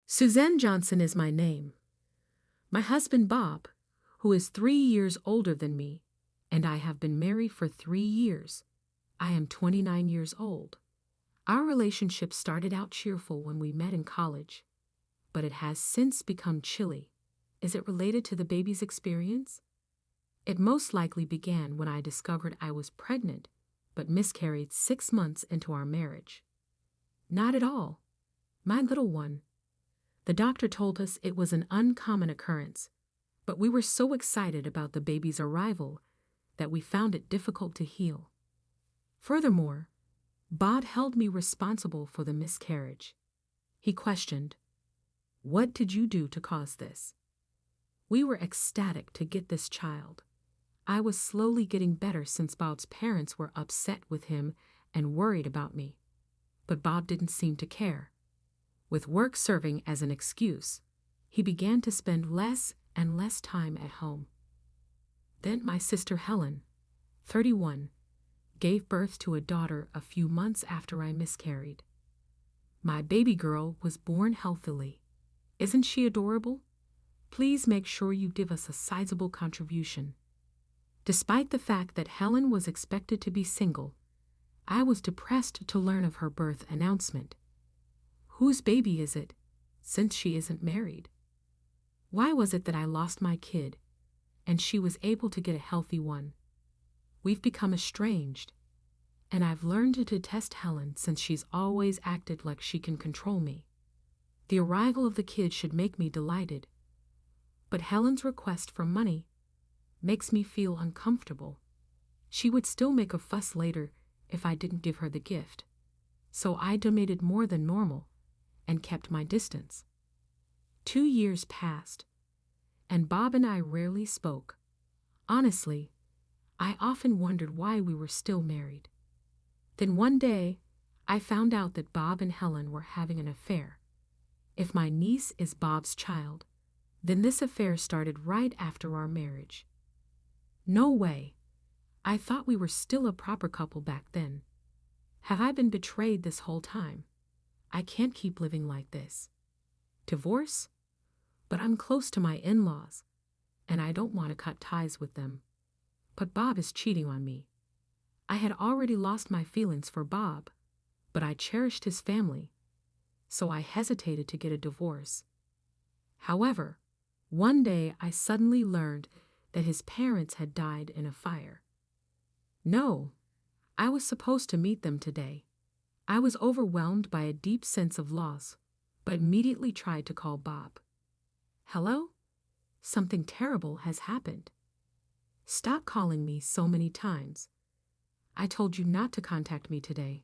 Suzanne Johnson is my name. My husband Bob, who is 3 years older than me, and I have been married for 3 years. I am 29 years old. Our relationship started out cheerful when we met in college, but it has since become chilly. Is it related to the baby's experience? It most likely began when I discovered I was pregnant, but miscarried 6 months into our marriage. Not at all. My little one. The doctor told us it was an uncommon occurrence, but we were so excited about the baby's arrival that we found it difficult to heal. Furthermore, Bob held me responsible for the miscarriage. He questioned, "What did you do to cause this?" We were ecstatic to get this child. I was slowly getting better since Bob's parents were upset with him and worried about me. But Bob didn't seem to care. With work serving as an excuse, he began to spend less and less time at home. Then my sister Helen, 31, gave birth to a daughter a few months after I miscarried. My baby girl was born healthily. Isn't she adorable? Please make sure you give us a sizable contribution. Despite the fact that Helen was expected to be single, I was depressed to learn of her birth announcement. Whose baby is it, since she isn't married? Why was it that I lost my kid, and she was able to get a healthy one? We've become estranged, and I've learned to detest Helen since she's always acted like she can control me. The arrival of the kid should make me delighted, but Helen's request for money makes me feel uncomfortable. She would still make a fuss later if I didn't give her the gift, so I donated more than normal and kept my distance. 2 years passed, and Bob and I rarely spoke. Honestly, I often wondered why we were still married. Then one day, I found out that Bob and Helen were having an affair. If my niece is Bob's child, then this affair started right after our marriage. No way. I thought we were still a proper couple back then. Have I been betrayed this whole time? I can't keep living like this. Divorce? But I'm close to my in-laws, and I don't want to cut ties with them. But Bob is cheating on me. I had already lost my feelings for Bob, but I cherished his family, so I hesitated to get a divorce. However, one day I suddenly learned that his parents had died in a fire. No, I was supposed to meet them today. I was overwhelmed by a deep sense of loss, but immediately tried to call Bob. "Hello? Something terrible has happened. Stop calling me so many times. I told you not to contact me today.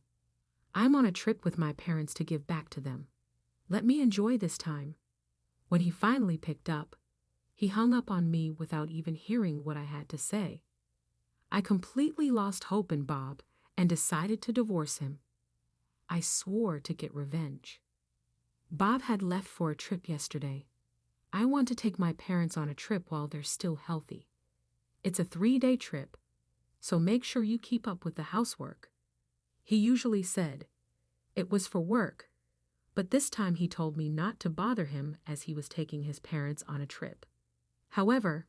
I'm on a trip with my parents to give back to them. Let me enjoy this time." When he finally picked up, he hung up on me without even hearing what I had to say. I completely lost hope in Bob and decided to divorce him. I swore to get revenge. Bob had left for a trip yesterday. I want to take my parents on a trip while they're still healthy. It's a 3-day trip, so make sure you keep up with the housework. He usually said it was for work, but this time he told me not to bother him as he was taking his parents on a trip. However,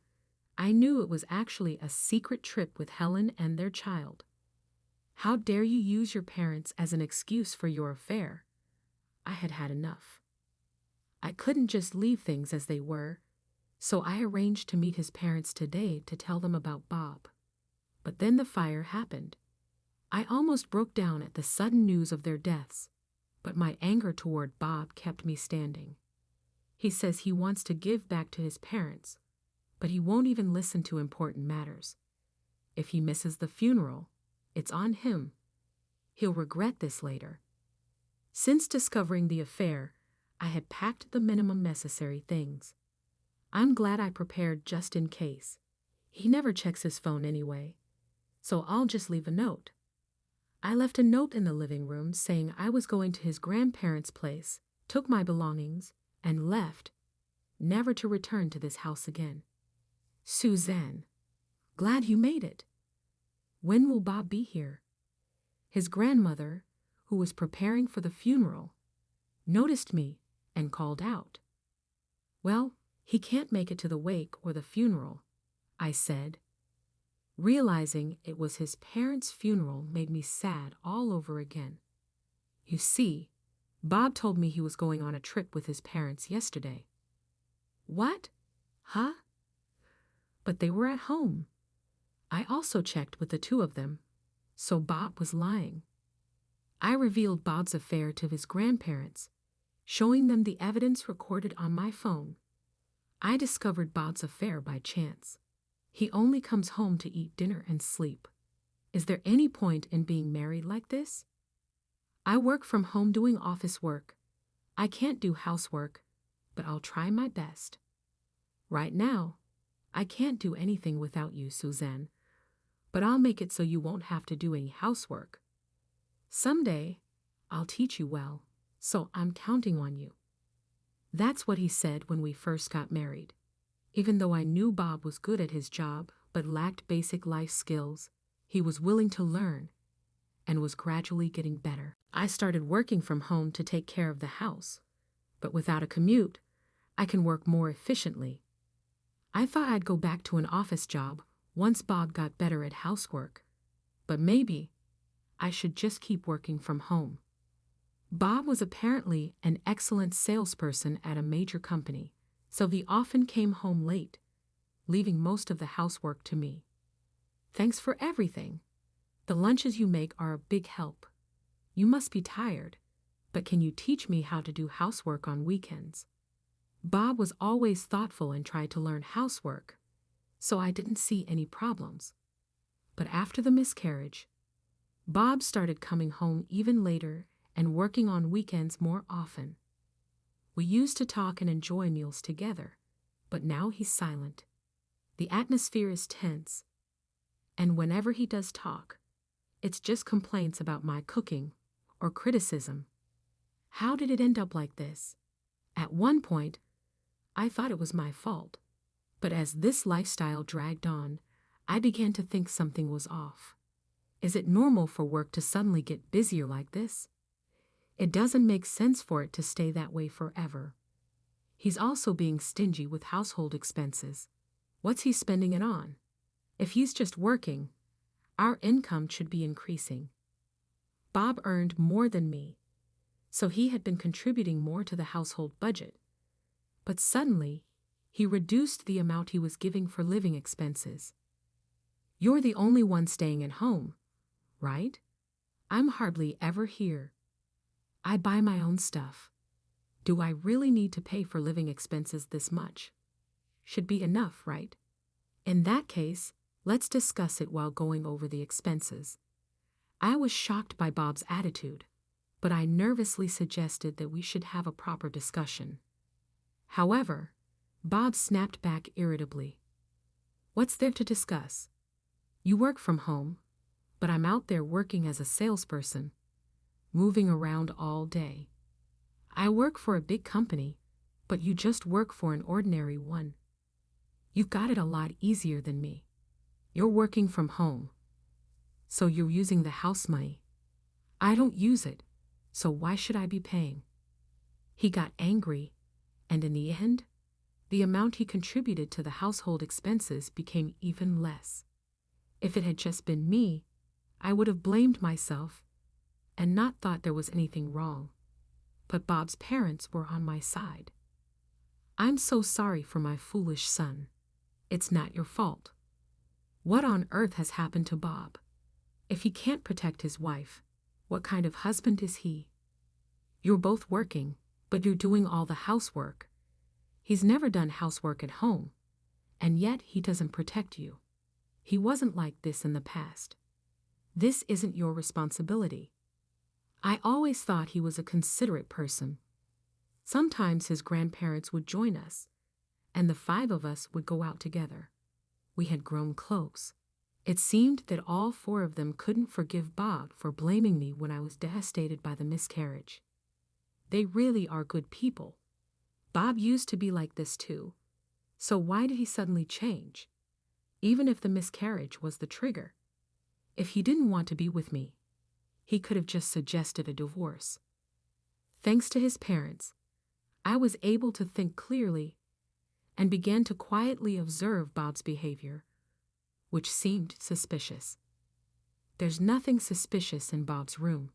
I knew it was actually a secret trip with Helen and their child. How dare you use your parents as an excuse for your affair? I had had enough. I couldn't just leave things as they were, so I arranged to meet his parents today to tell them about Bob. But then the fire happened. I almost broke down at the sudden news of their deaths, but my anger toward Bob kept me standing. He says he wants to give back to his parents, but he won't even listen to important matters. If he misses the funeral, it's on him. He'll regret this later. Since discovering the affair, I had packed the minimum necessary things. I'm glad I prepared just in case. He never checks his phone anyway, so I'll just leave a note. I left a note in the living room saying I was going to his grandparents' place, took my belongings, and left, never to return to this house again. Suzanne, glad you made it. When will Bob be here? His grandmother, who was preparing for the funeral, noticed me and called out. "Well, he can't make it to the wake or the funeral," I said. Realizing it was his parents' funeral made me sad all over again. You see, Bob told me he was going on a trip with his parents yesterday. What? Huh? But they were at home. I also checked with the two of them, so Bob was lying. I revealed Bob's affair to his grandparents, showing them the evidence recorded on my phone. I discovered Bob's affair by chance. He only comes home to eat dinner and sleep. Is there any point in being married like this? I work from home doing office work. I can't do housework, but I'll try my best. Right now, I can't do anything without you, Suzanne, but I'll make it so you won't have to do any housework. Someday, I'll teach you well, so I'm counting on you. That's what he said when we first got married. Even though I knew Bob was good at his job but lacked basic life skills, he was willing to learn and was gradually getting better. I started working from home to take care of the house, but without a commute, I can work more efficiently. I thought I'd go back to an office job once Bob got better at housework, but maybe I should just keep working from home. Bob was apparently an excellent salesperson at a major company, so he often came home late, leaving most of the housework to me. Thanks for everything. The lunches you make are a big help. You must be tired, but can you teach me how to do housework on weekends? Bob was always thoughtful and tried to learn housework, so I didn't see any problems. But after the miscarriage, Bob started coming home even later and working on weekends more often. We used to talk and enjoy meals together, but now he's silent. The atmosphere is tense, and whenever he does talk, it's just complaints about my cooking or criticism. How did it end up like this? At one point, I thought it was my fault, but as this lifestyle dragged on, I began to think something was off. Is it normal for work to suddenly get busier like this? It doesn't make sense for it to stay that way forever. He's also being stingy with household expenses. What's he spending it on? If he's just working, our income should be increasing. Bob earned more than me, so he had been contributing more to the household budget. But suddenly, he reduced the amount he was giving for living expenses. You're the only one staying at home, right? I'm hardly ever here. I buy my own stuff. Do I really need to pay for living expenses this much? Should be enough, right? In that case, let's discuss it while going over the expenses. I was shocked by Bob's attitude, but I nervously suggested that we should have a proper discussion. However, Bob snapped back irritably. What's there to discuss? You work from home, but I'm out there working as a salesperson, moving around all day. I work for a big company, but you just work for an ordinary one. You've got it a lot easier than me. You're working from home, so you're using the house money. I don't use it, so why should I be paying? He got angry, and in the end, the amount he contributed to the household expenses became even less. If it had just been me, I would have blamed myself and not thought there was anything wrong. But Bob's parents were on my side. I'm so sorry for my foolish son. It's not your fault. What on earth has happened to Bob? If he can't protect his wife, what kind of husband is he? You're both working, but you're doing all the housework. He's never done housework at home, and yet he doesn't protect you. He wasn't like this in the past. This isn't your responsibility. I always thought he was a considerate person. Sometimes his grandparents would join us, and the 5 of us would go out together. We had grown close. It seemed that all 4 of them couldn't forgive Bob for blaming me when I was devastated by the miscarriage. They really are good people. Bob used to be like this too. So why did he suddenly change? Even if the miscarriage was the trigger. If he didn't want to be with me, he could have just suggested a divorce. Thanks to his parents, I was able to think clearly and began to quietly observe Bob's behavior, which seemed suspicious. There's nothing suspicious in Bob's room.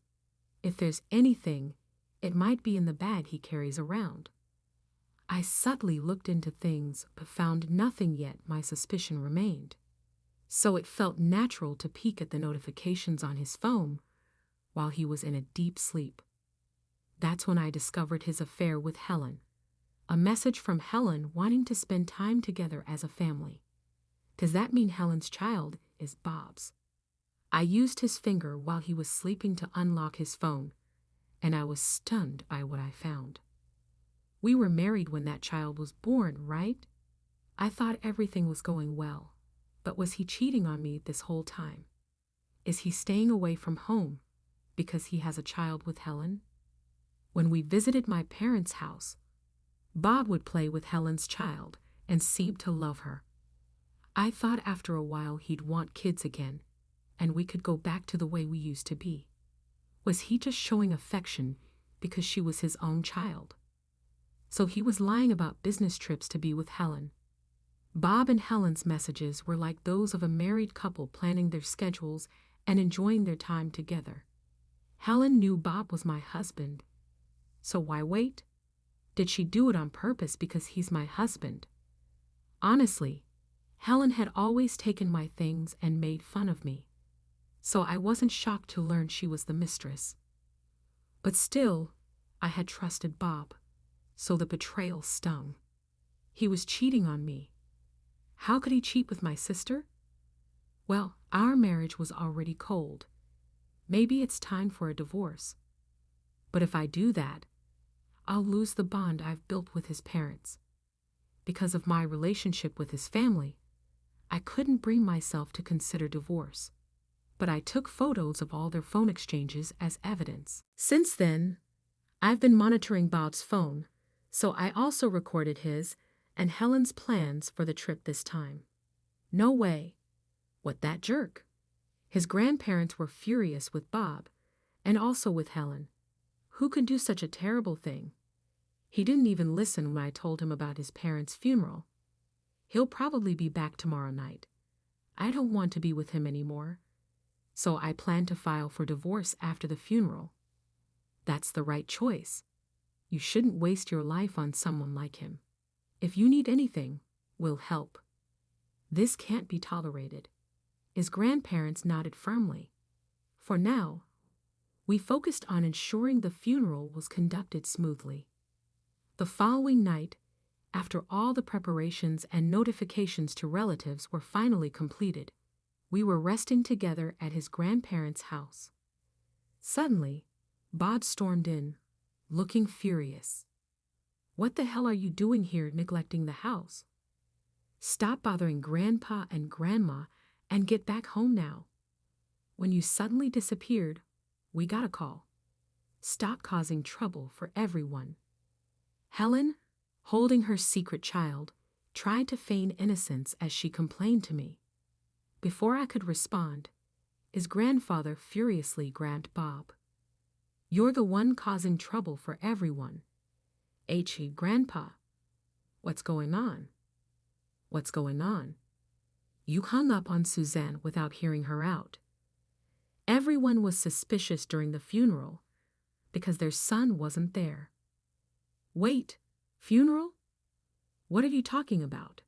If there's anything, it might be in the bag he carries around. I subtly looked into things but found nothing, yet my suspicion remained. So it felt natural to peek at the notifications on his phone while he was in a deep sleep. That's when I discovered his affair with Helen. A message from Helen wanting to spend time together as a family. Does that mean Helen's child is Bob's? I used his finger while he was sleeping to unlock his phone, and I was stunned by what I found. We were married when that child was born, right? I thought everything was going well, but was he cheating on me this whole time? Is he staying away from home because he has a child with Helen? When we visited my parents' house, Bob would play with Helen's child and seemed to love her. I thought after a while he'd want kids again, and we could go back to the way we used to be. Was he just showing affection because she was his own child? So he was lying about business trips to be with Helen. Bob and Helen's messages were like those of a married couple planning their schedules and enjoying their time together. Helen knew Bob was my husband. So why wait? Did she do it on purpose because he's my husband? Honestly, Helen had always taken my things and made fun of me, so I wasn't shocked to learn she was the mistress. But still, I had trusted Bob, so the betrayal stung. He was cheating on me. How could he cheat with my sister? Well, our marriage was already cold. Maybe it's time for a divorce. But if I do that, I'll lose the bond I've built with his parents. Because of my relationship with his family, I couldn't bring myself to consider divorce. But I took photos of all their phone exchanges as evidence. Since then, I've been monitoring Bob's phone, so I also recorded his and Helen's plans for the trip this time. No way. What that jerk? His grandparents were furious with Bob, and also with Helen. Who could do such a terrible thing? He didn't even listen when I told him about his parents' funeral. He'll probably be back tomorrow night. I don't want to be with him anymore, so I plan to file for divorce after the funeral. That's the right choice. You shouldn't waste your life on someone like him. If you need anything, we'll help. This can't be tolerated. His grandparents nodded firmly. For now, we focused on ensuring the funeral was conducted smoothly. The following night, after all the preparations and notifications to relatives were finally completed, we were resting together at his grandparents' house. Suddenly, Bob stormed in, looking furious. What the hell are you doing here, neglecting the house? Stop bothering Grandpa and Grandma and get back home now. When you suddenly disappeared, we got a call. Stop causing trouble for everyone. Helen, holding her secret child, tried to feign innocence as she complained to me. Before I could respond, his grandfather furiously grabbed Bob. You're the one causing trouble for everyone. Grandpa. What's going on? What's going on? You hung up on Suzanne without hearing her out. Everyone was suspicious during the funeral because their son wasn't there. Wait, funeral? What are you talking about?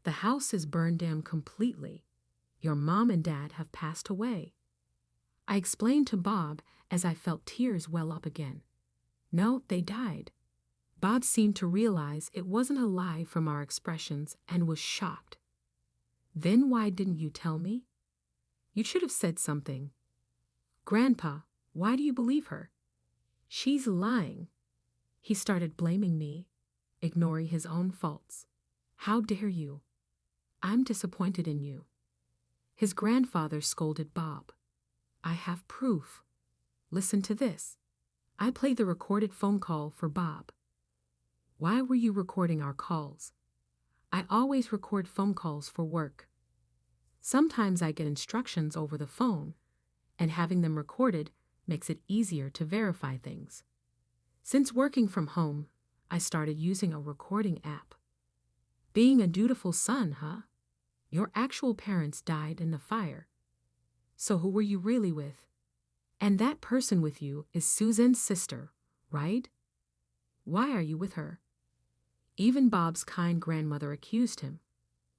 The house is burned down completely. Your mom and dad have passed away. I explained to Bob as I felt tears well up again. No, they died. Bob seemed to realize it wasn't a lie from our expressions and was shocked. Then why didn't you tell me? You should have said something. Grandpa, why do you believe her? She's lying. He started blaming me, ignoring his own faults. How dare you? I'm disappointed in you. His grandfather scolded Bob. I have proof. Listen to this. I played the recorded phone call for Bob. Why were you recording our calls? I always record phone calls for work. Sometimes I get instructions over the phone, and having them recorded makes it easier to verify things. Since working from home, I started using a recording app. Being a dutiful son, huh? Your actual parents died in the fire. So who were you really with? And that person with you is Susan's sister, right? Why are you with her? Even Bob's kind grandmother accused him,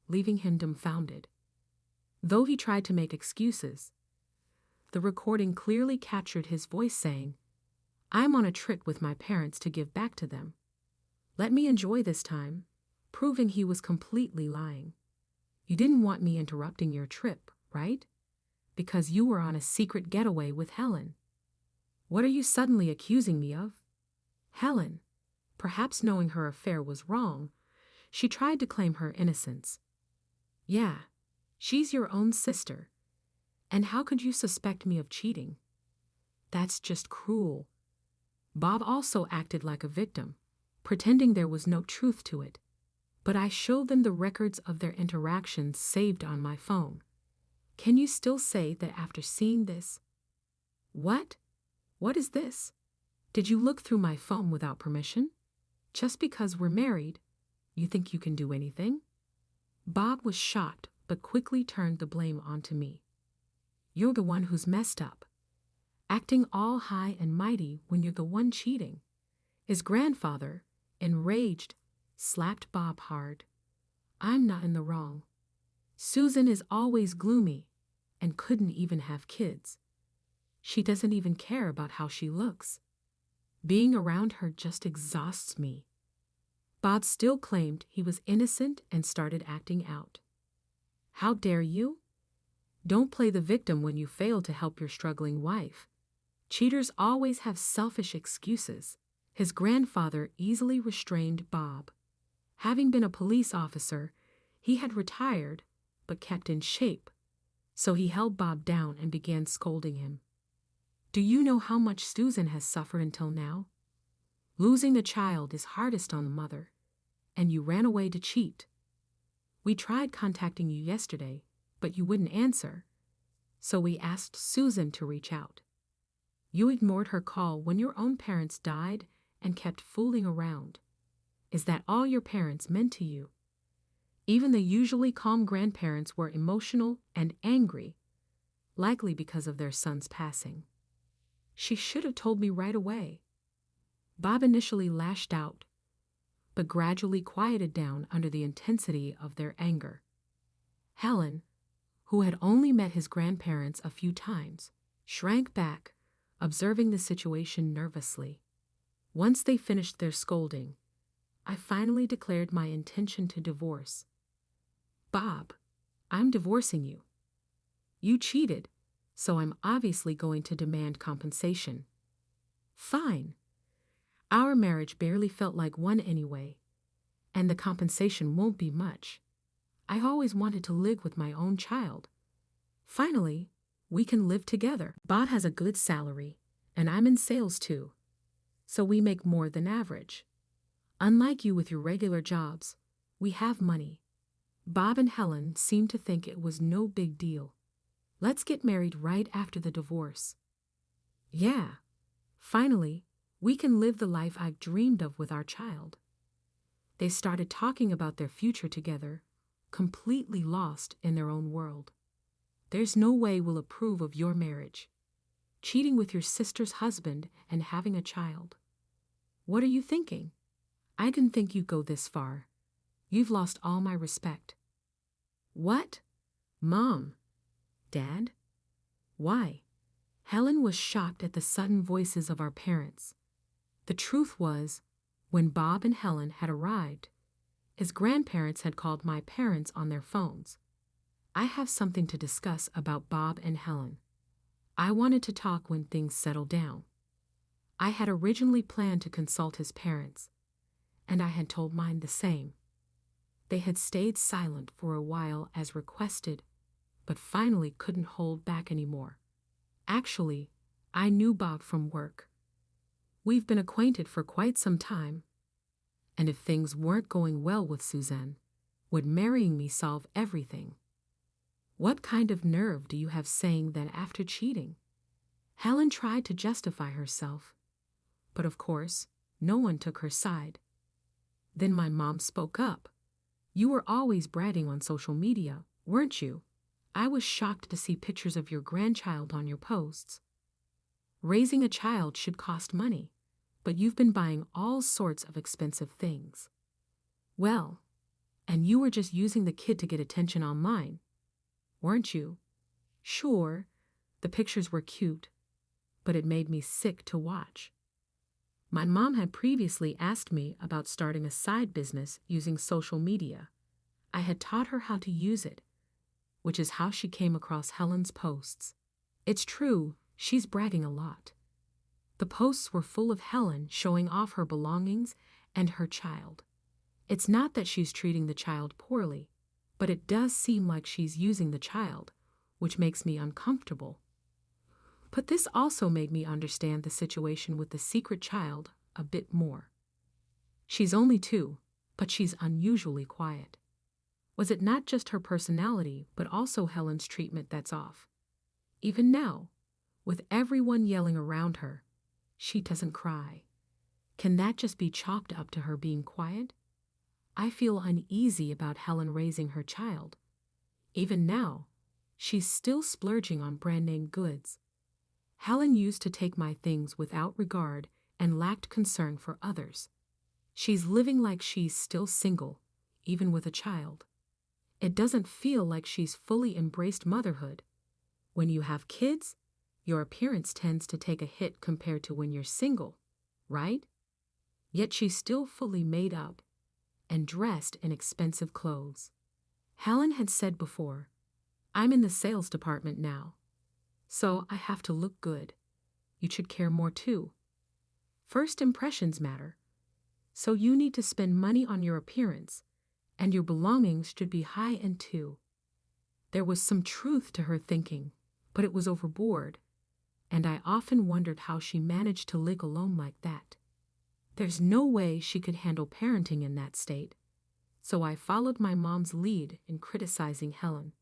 leaving him dumbfounded. Though he tried to make excuses, the recording clearly captured his voice saying, "I'm on a trip with my parents to give back to them. Let me enjoy this time," proving he was completely lying. You didn't want me interrupting your trip, right? Because you were on a secret getaway with Helen. What are you suddenly accusing me of? Helen, perhaps knowing her affair was wrong, she tried to claim her innocence. Yeah, she's your own sister. And how could you suspect me of cheating? That's just cruel. Bob also acted like a victim, pretending there was no truth to it. But I showed them the records of their interactions saved on my phone. Can you still say that after seeing this? What? What is this? Did you look through my phone without permission? Just because we're married, you think you can do anything? Bob was shocked, but quickly turned the blame onto me. You're the one who's messed up. Acting all high and mighty when you're the one cheating. His grandfather, enraged, slapped Bob hard. I'm not in the wrong. Susan is always gloomy and couldn't even have kids. She doesn't even care about how she looks. Being around her just exhausts me. Bob still claimed he was innocent and started acting out. How dare you? Don't play the victim when you fail to help your struggling wife. Cheaters always have selfish excuses. His grandfather easily restrained Bob. Having been a police officer, he had retired but kept in shape, so he held Bob down and began scolding him. Do you know how much Susan has suffered until now? Losing the child is hardest on the mother, and you ran away to cheat. We tried contacting you yesterday, but you wouldn't answer, so we asked Susan to reach out. You ignored her call when your own parents died and kept fooling around. Is that all your parents meant to you? Even the usually calm grandparents were emotional and angry, likely because of their son's passing. She should have told me right away. Bob initially lashed out, but gradually quieted down under the intensity of their anger. Helen, who had only met his grandparents a few times, shrank back, observing the situation nervously. Once they finished their scolding, I finally declared my intention to divorce. Bob, I'm divorcing you. You cheated, so I'm obviously going to demand compensation. Fine. Our marriage barely felt like one anyway, and the compensation won't be much. I always wanted to live with my own child. Finally, we can live together. Bob has a good salary, and I'm in sales too, so we make more than average. Unlike you with your regular jobs, we have money. Bob and Helen seemed to think it was no big deal. Let's get married right after the divorce. Yeah, finally, we can live the life I've dreamed of with our child. They started talking about their future together, completely lost in their own world. There's no way we'll approve of your marriage. Cheating with your sister's husband and having a child. What are you thinking? I didn't think you'd go this far. You've lost all my respect. What? Mom? Dad? Why? Helen was shocked at the sudden voices of our parents. The truth was, when Bob and Helen had arrived, his grandparents had called my parents on their phones. I have something to discuss about Bob and Helen. I wanted to talk when things settled down. I had originally planned to consult his parents, and I had told mine the same. They had stayed silent for a while as requested, but finally couldn't hold back anymore. Actually, I knew Bob from work. We've been acquainted for quite some time, and if things weren't going well with Suzanne, would marrying me solve everything? What kind of nerve do you have saying that after cheating? Helen tried to justify herself, but of course, no one took her side. Then my mom spoke up. You were always bragging on social media, weren't you? I was shocked to see pictures of your grandchild on your posts. Raising a child should cost money, but you've been buying all sorts of expensive things. Well, and you were just using the kid to get attention online, weren't you? Sure, the pictures were cute, but it made me sick to watch. My mom had previously asked me about starting a side business using social media. I had taught her how to use it, which is how she came across Helen's posts. It's true, she's bragging a lot. The posts were full of Helen showing off her belongings and her child. It's not that she's treating the child poorly, but it does seem like she's using the child, which makes me uncomfortable. But this also made me understand the situation with the secret child a bit more. She's only 2, but she's unusually quiet. Was it not just her personality, but also Helen's treatment that's off? Even now, with everyone yelling around her, she doesn't cry. Can that just be chalked up to her being quiet? I feel uneasy about Helen raising her child. Even now, she's still splurging on brand-name goods. Helen used to take my things without regard and lacked concern for others. She's living like she's still single, even with a child. It doesn't feel like she's fully embraced motherhood. When you have kids, your appearance tends to take a hit compared to when you're single, right? Yet she's still fully made up and dressed in expensive clothes. Helen had said before, I'm in the sales department now, so I have to look good. You should care more too. First impressions matter, so you need to spend money on your appearance, and your belongings should be high-end too. There was some truth to her thinking, but it was overboard, and I often wondered how she managed to live alone like that. There's no way she could handle parenting in that state, so I followed my mom's lead in criticizing Helen.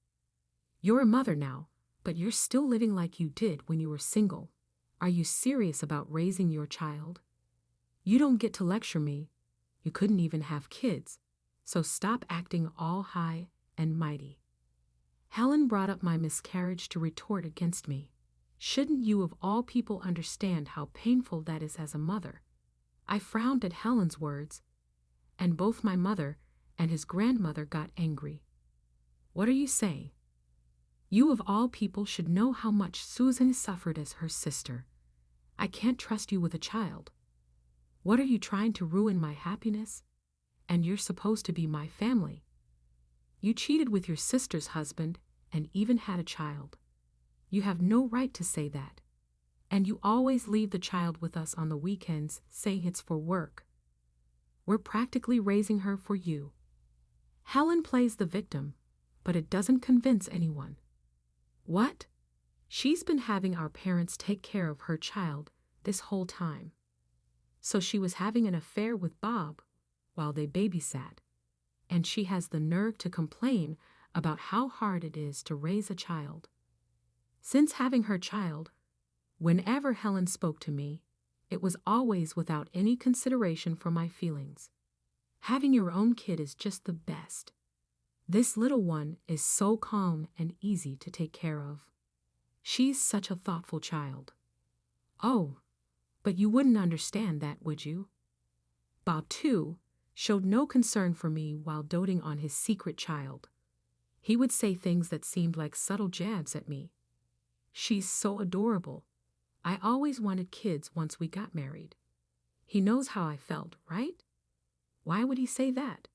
You're a mother now, but you're still living like you did when you were single. Are you serious about raising your child? You don't get to lecture me. You couldn't even have kids, so stop acting all high and mighty. Helen brought up my miscarriage to retort against me. Shouldn't you of all people understand how painful that is as a mother? I frowned at Helen's words, and both my mother and his grandmother got angry. What are you saying? You of all people should know how much Susan suffered as her sister. I can't trust you with a child. What are you trying to ruin my happiness? And you're supposed to be my family. You cheated with your sister's husband and even had a child. You have no right to say that. And you always leave the child with us on the weekends, saying it's for work. We're practically raising her for you. Helen plays the victim, but it doesn't convince anyone. What? She's been having our parents take care of her child this whole time. So she was having an affair with Bob while they babysat, and she has the nerve to complain about how hard it is to raise a child. Since having her child, whenever Helen spoke to me, it was always without any consideration for my feelings. Having your own kid is just the best. This little one is so calm and easy to take care of. She's such a thoughtful child. Oh, but you wouldn't understand that, would you? Bob, too, showed no concern for me while doting on his secret child. He would say things that seemed like subtle jabs at me. She's so adorable. I always wanted kids once we got married. He knows how I felt, right? Why would he say that?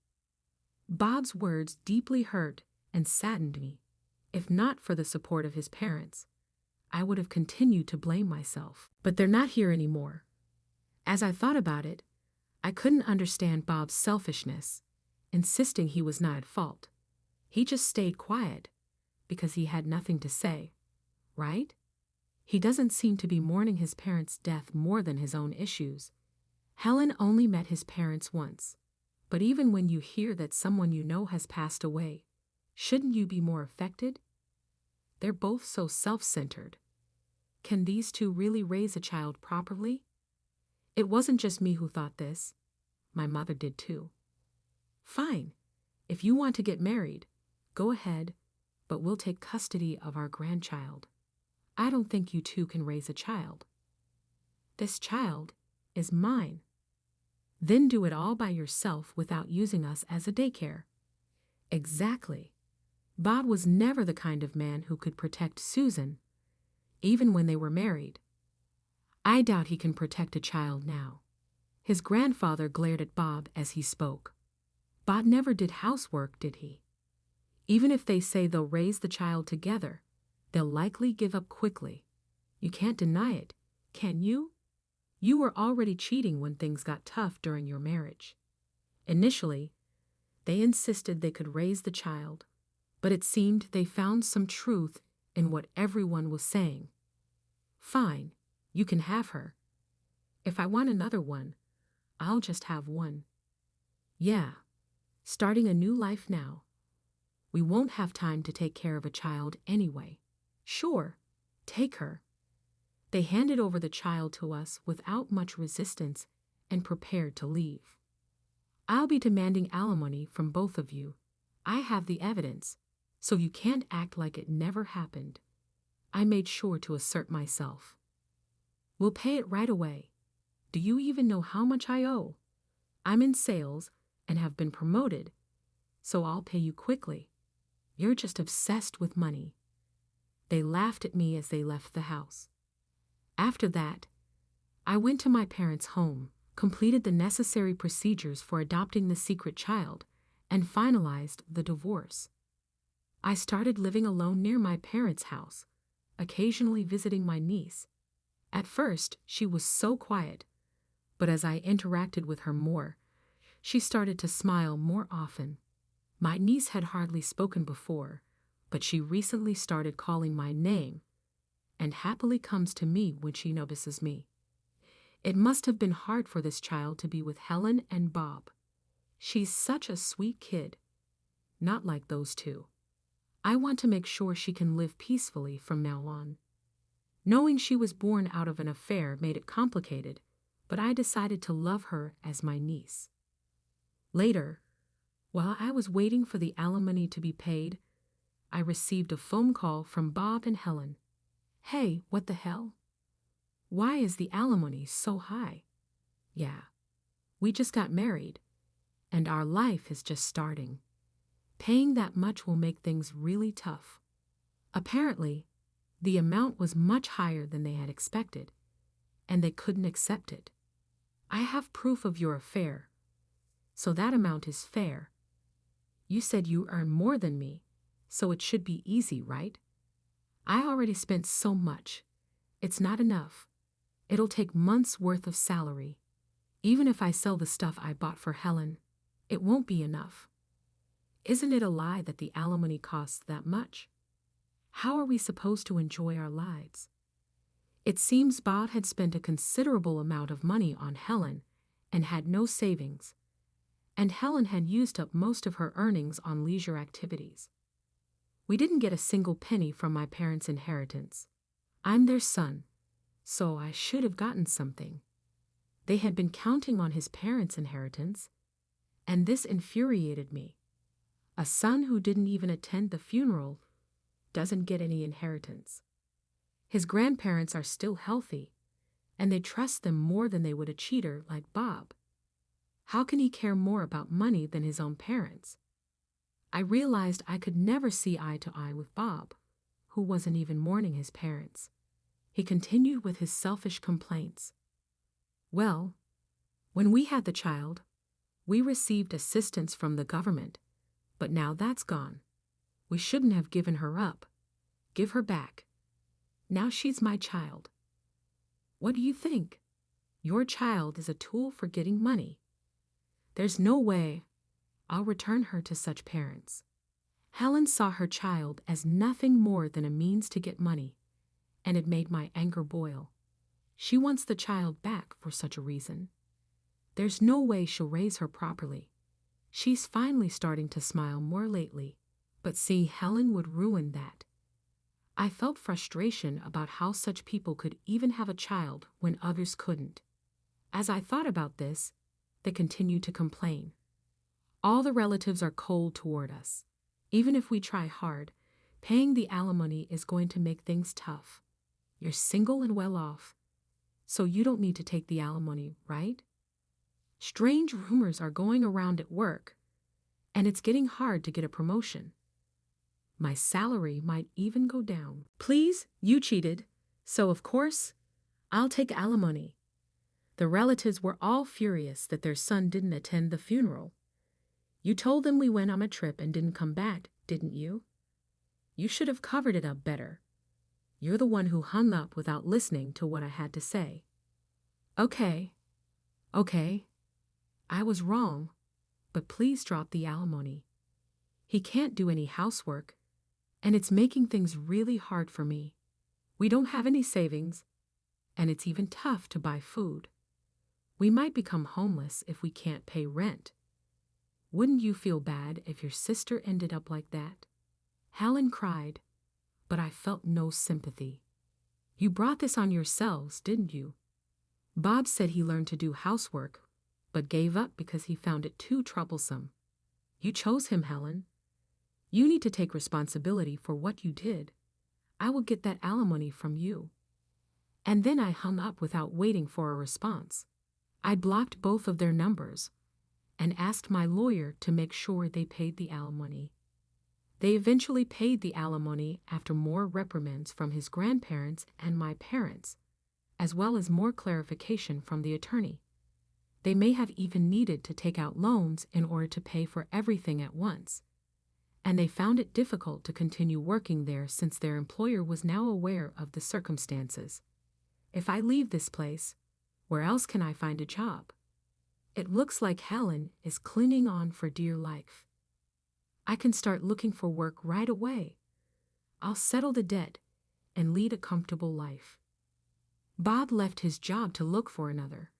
Bob's words deeply hurt and saddened me. If not for the support of his parents, I would have continued to blame myself. But they're not here anymore. As I thought about it, I couldn't understand Bob's selfishness, insisting he was not at fault. He just stayed quiet because he had nothing to say, right? He doesn't seem to be mourning his parents' death more than his own issues. Helen only met his parents once, but even when you hear that someone you know has passed away, shouldn't you be more affected? They're both so self-centered. Can these two really raise a child properly? It wasn't just me who thought this. My mother did too. Fine, if you want to get married, go ahead, but we'll take custody of our grandchild. I don't think you two can raise a child. This child is mine. Then do it all by yourself without using us as a daycare. Exactly. Bob was never the kind of man who could protect Susan, even when they were married. I doubt he can protect a child now. His grandfather glared at Bob as he spoke. Bob never did housework, did he? Even if they say they'll raise the child together, they'll likely give up quickly. You can't deny it, can you? You were already cheating when things got tough during your marriage. Initially, they insisted they could raise the child, but it seemed they found some truth in what everyone was saying. Fine, you can have her. If I want another one, I'll just have one. Yeah, starting a new life now. We won't have time to take care of a child anyway. Sure, take her. They handed over the child to us without much resistance and prepared to leave. I'll be demanding alimony from both of you. I have the evidence, so you can't act like it never happened. I made sure to assert myself. We'll pay it right away. Do you even know how much I owe? I'm in sales and have been promoted, so I'll pay you quickly. You're just obsessed with money. They laughed at me as they left the house. After that, I went to my parents' home, completed the necessary procedures for adopting the secret child, and finalized the divorce. I started living alone near my parents' house, occasionally visiting my niece. At first, she was so quiet, but as I interacted with her more, she started to smile more often. My niece had hardly spoken before, but she recently started calling my name and happily comes to me when she notices me. It must have been hard for this child to be with Helen and Bob. She's such a sweet kid. Not like those two. I want to make sure she can live peacefully from now on. Knowing she was born out of an affair made it complicated, but I decided to love her as my niece. Later, while I was waiting for the alimony to be paid, I received a phone call from Bob and Helen. Hey, what the hell? Why is the alimony so high? Yeah, we just got married, and our life is just starting. Paying that much will make things really tough. Apparently, the amount was much higher than they had expected, and they couldn't accept it. I have proof of your affair, so that amount is fair. You said you earn more than me, so it should be easy, right? I already spent so much. It's not enough. It'll take months' worth of salary. Even if I sell the stuff I bought for Helen, it won't be enough. Isn't it a lie that the alimony costs that much? How are we supposed to enjoy our lives? It seems Bob had spent a considerable amount of money on Helen and had no savings, and Helen had used up most of her earnings on leisure activities. We didn't get a single penny from my parents' inheritance. I'm their son, so I should have gotten something. They had been counting on his parents' inheritance, and this infuriated me. A son who didn't even attend the funeral doesn't get any inheritance. His grandparents are still healthy, and they trust them more than they would a cheater like Bob. How can he care more about money than his own parents? I realized I could never see eye to eye with Bob, who wasn't even mourning his parents. He continued with his selfish complaints. Well, when we had the child, we received assistance from the government, but now that's gone. We shouldn't have given her up. Give her back. Now she's my child. What do you think? Your child is a tool for getting money. There's no way I'll return her to such parents. Helen saw her child as nothing more than a means to get money, and it made my anger boil. She wants the child back for such a reason. There's no way she'll raise her properly. She's finally starting to smile more lately, but see, Helen would ruin that. I felt frustration about how such people could even have a child when others couldn't. As I thought about this, they continued to complain. All the relatives are cold toward us. Even if we try hard, paying the alimony is going to make things tough. You're single and well off, so you don't need to take the alimony, right? Strange rumors are going around at work, and it's getting hard to get a promotion. My salary might even go down. Please, you cheated, so of course, I'll take alimony. The relatives were all furious that their son didn't attend the funeral. You told them we went on a trip and didn't come back, didn't you? You should have covered it up better. You're the one who hung up without listening to what I had to say. Okay. I was wrong, but please drop the alimony. He can't do any housework, and it's making things really hard for me. We don't have any savings, and it's even tough to buy food. We might become homeless if we can't pay rent. Wouldn't you feel bad if your sister ended up like that? Helen cried, but I felt no sympathy. You brought this on yourselves, didn't you? Bob said he learned to do housework, but gave up because he found it too troublesome. You chose him, Helen. You need to take responsibility for what you did. I will get that alimony from you. And then I hung up without waiting for a response. I blocked both of their numbers and asked my lawyer to make sure they paid the alimony. They eventually paid the alimony after more reprimands from his grandparents and my parents, as well as more clarification from the attorney. They may have even needed to take out loans in order to pay for everything at once, and they found it difficult to continue working there since their employer was now aware of the circumstances. If I leave this place, where else can I find a job? It looks like Helen is clinging on for dear life. I can start looking for work right away. I'll settle the debt and lead a comfortable life. Bob left his job to look for another,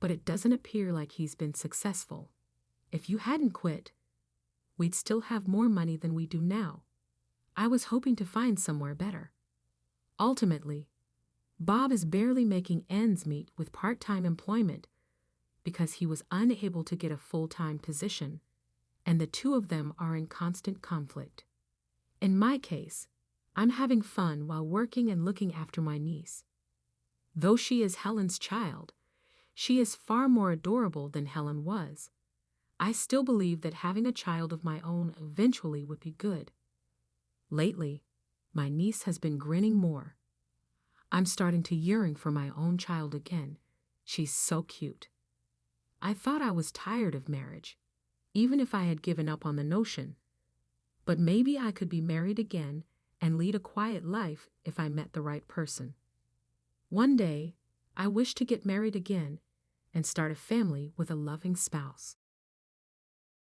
but it doesn't appear like he's been successful. If you hadn't quit, we'd still have more money than we do now. I was hoping to find somewhere better. Ultimately, Bob is barely making ends meet with part-time employment because he was unable to get a full-time position, and the two of them are in constant conflict. In my case, I'm having fun while working and looking after my niece. Though she is Helen's child, she is far more adorable than Helen was. I still believe that having a child of my own eventually would be good. Lately, my niece has been grinning more. I'm starting to yearn for my own child again. She's so cute. I thought I was tired of marriage, even if I had given up on the notion. But maybe I could be married again and lead a quiet life if I met the right person. One day, I wish to get married again and start a family with a loving spouse.